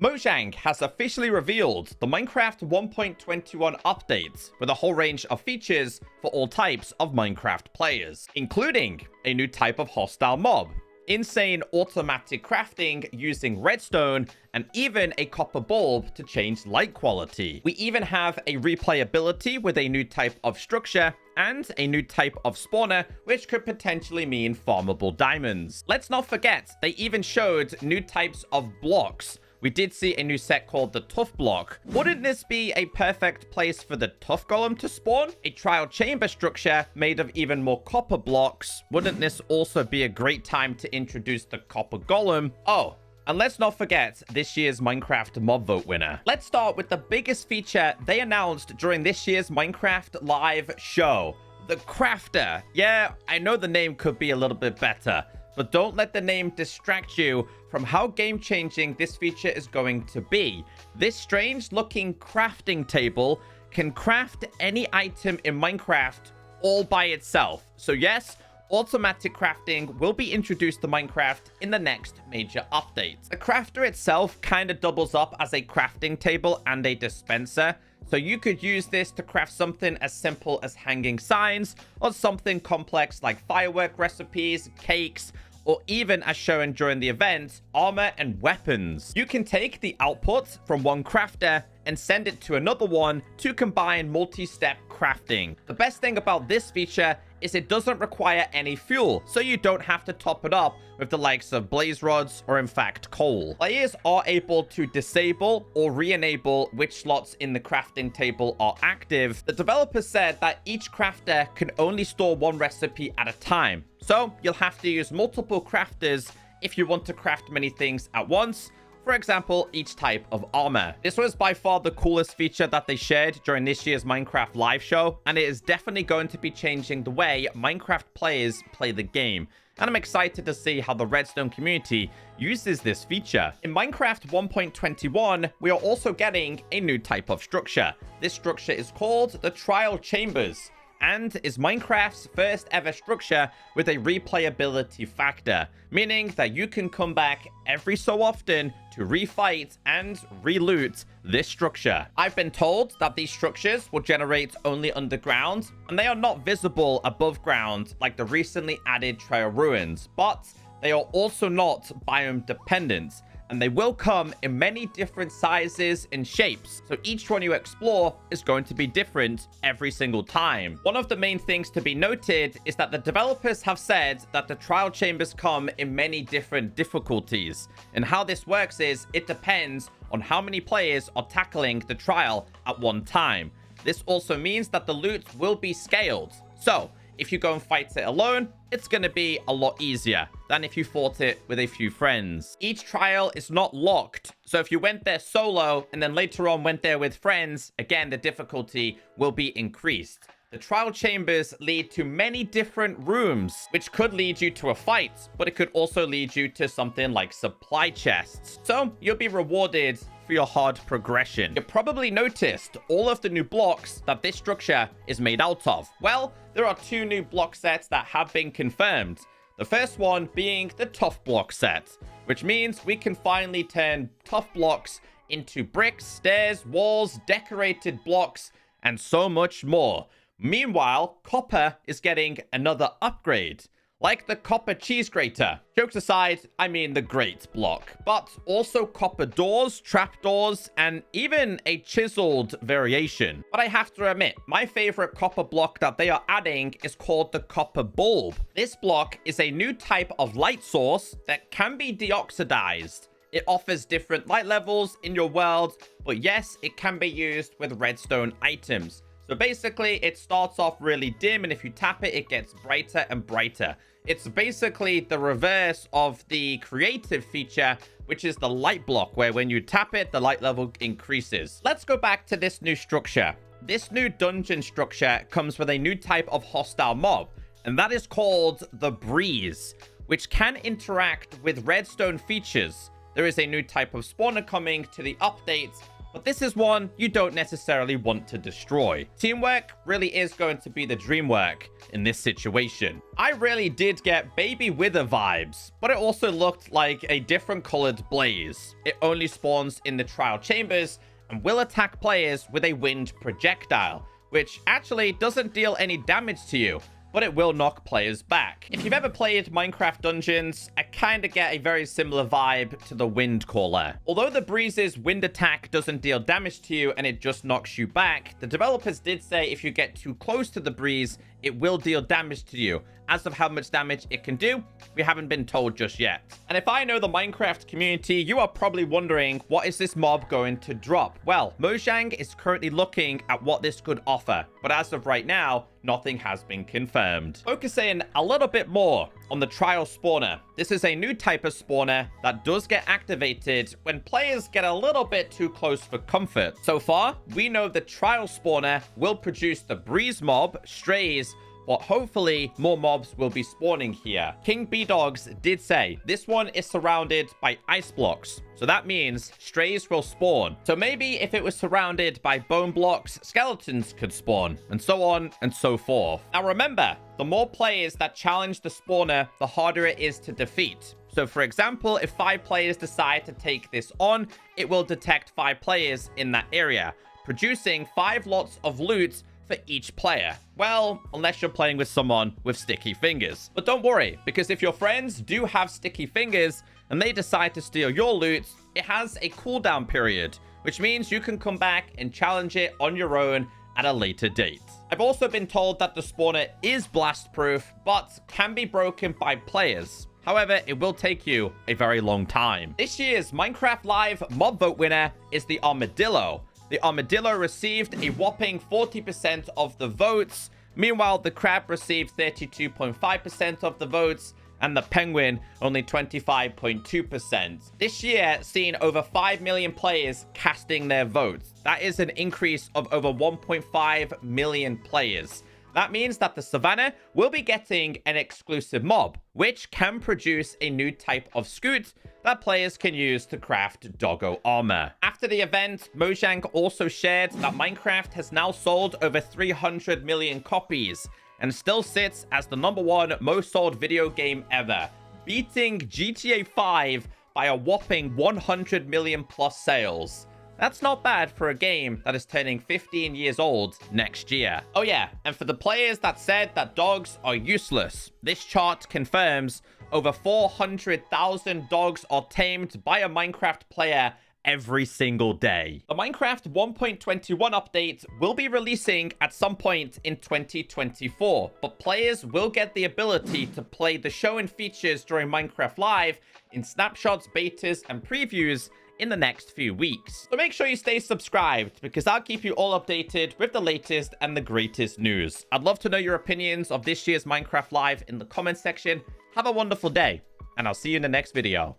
Mojang has officially revealed the Minecraft 1.21 updates with a whole range of features for all types of Minecraft players, including a new type of hostile mob, insane automatic crafting using redstone, and even a copper bulb to change light quality. We even have a replayability with a new type of structure and a new type of spawner, which could potentially mean farmable diamonds. Let's not forget, they even showed new types of blocks. We did see a new set called the Tough Block. Wouldn't this be a perfect place for the Tough Golem to spawn? A trial chamber structure made of even more copper blocks. Wouldn't this also be a great time to introduce the Copper Golem? Oh, and let's not forget this year's Minecraft Mob Vote winner. Let's start with the biggest feature they announced during this year's Minecraft Live show. The Crafter. Yeah, I know the name could be a little bit better, but don't let the name distract you from how game-changing this feature is going to be. This strange-looking crafting table can craft any item in Minecraft all by itself. So yes, automatic crafting will be introduced to Minecraft in the next major update. The crafter itself kind of doubles up as a crafting table and a dispenser. So you could use this to craft something as simple as hanging signs, or something complex like firework recipes, cakes, or even, as shown during the event, armor and weapons. You can take the output from one crafter and send it to another one to combine multi-step crafting. The best thing about this feature is it doesn't require any fuel, so you don't have to top it up with the likes of blaze rods or in fact coal. Players are able to disable or re-enable which slots in the crafting table are active. The developers said that each crafter can only store one recipe at a time, so you'll have to use multiple crafters if you want to craft many things at once. For example, each type of armor. This was by far the coolest feature that they shared during this year's Minecraft live show, and it is definitely going to be changing the way Minecraft players play the game. And I'm excited to see how the Redstone community uses this feature. In Minecraft 1.21, we are also getting a new type of structure. This structure is called the Trial Chambers, and is Minecraft's first ever structure with a replayability factor, meaning that you can come back every so often to refight and reloot this structure. I've been told that these structures will generate only underground, and they are not visible above ground like the recently added Trail Ruins, but they are also not biome dependent, and they will come in many different sizes and shapes. So each one you explore is going to be different every single time. One of the main things to be noted is that the developers have said that the trial chambers come in many different difficulties. And how this works is it depends on how many players are tackling the trial at one time. This also means that the loot will be scaled. So if you go and fight it alone, it's going to be a lot easier than if you fought it with a few friends. Each trial is not locked, so if you went there solo and then later on went there with friends, again, the difficulty will be increased. The trial chambers lead to many different rooms, which could lead you to a fight, but it could also lead you to something like supply chests. So you'll be rewarded for your hard progression. You probably noticed all of the new blocks that this structure is made out of. Well, there are two new block sets that have been confirmed. The first one being the Tough Block set, which means we can finally turn tough blocks into bricks, stairs, walls, decorated blocks, and so much more. Meanwhile, copper is getting another upgrade, like the copper cheese grater. Jokes aside, I mean the great block, but also copper doors, trapdoors, and even a chiseled variation. But I have to admit, my favorite copper block that they are adding is called the copper bulb. This block is a new type of light source that can be deoxidized. It offers different light levels in your world, but yes, it can be used with redstone items. So basically, it starts off really dim, and if you tap it, it gets brighter and brighter. It's basically the reverse of the creative feature, which is the light block, where when you tap it, the light level increases. Let's go back to this new structure. This new dungeon structure comes with a new type of hostile mob, and that is called the Breeze, which can interact with redstone features. There is a new type of spawner coming to the updates, but this is one you don't necessarily want to destroy. Teamwork really is going to be the dream work in this situation. I really did get Baby Wither vibes, but it also looked like a different colored blaze. It only spawns in the trial chambers and will attack players with a wind projectile, which actually doesn't deal any damage to you, but it will knock players back. If you've ever played Minecraft Dungeons, I kind of get a very similar vibe to the Wind Caller. Although the Breeze's wind attack doesn't deal damage to you and it just knocks you back, the developers did say if you get too close to the Breeze, it will deal damage to you. As of how much damage it can do, we haven't been told just yet. And if I know the Minecraft community, you are probably wondering, what is this mob going to drop? Well, Mojang is currently looking at what this could offer, but as of right now, nothing has been confirmed. Focusing a little bit more on the trial spawner. This is a new type of spawner that does get activated when players get a little bit too close for comfort. So far, we know the trial spawner will produce the Breeze mob, Strays, but hopefully more mobs will be spawning here. King B-Dogs did say this one is surrounded by ice blocks, so that means strays will spawn. So maybe if it was surrounded by bone blocks, skeletons could spawn, and so on and so forth. Now remember, the more players that challenge the spawner, the harder it is to defeat. So for example, if 5 players decide to take this on, it will detect 5 players in that area, producing 5 lots of loot for each player. Well, unless you're playing with someone with sticky fingers. But don't worry, because if your friends do have sticky fingers and they decide to steal your loot, it has a cooldown period, which means you can come back and challenge it on your own at a later date. I've also been told that the spawner is blast proof, but can be broken by players. However, it will take you a very long time. This year's Minecraft Live mob vote winner is the Armadillo. The Armadillo received a whopping 40% of the votes. Meanwhile, the Crab received 32.5% of the votes, and the Penguin only 25.2%. This year, seen over 5 million players casting their votes. That is an increase of over 1.5 million players. That means that the Savannah will be getting an exclusive mob, which can produce a new type of scoot that players can use to craft doggo armor. After the event, Mojang also shared that Minecraft has now sold over 300 million copies and still sits as the #1 most sold video game ever, beating GTA 5 by a whopping 100 million plus sales. That's not bad for a game that is turning 15 years old next year. Oh yeah, and for the players that said that dogs are useless, this chart confirms over 400,000 dogs are tamed by a Minecraft player every single day. The Minecraft 1.21 update will be releasing at some point in 2024, but players will get the ability to play the show and features during Minecraft Live in snapshots, betas, and previews in the next few weeks. So make sure you stay subscribed, because I'll keep you all updated with the latest and the greatest news. I'd love to know your opinions of this year's Minecraft Live in the comment section. Have a wonderful day, and I'll see you in the next video.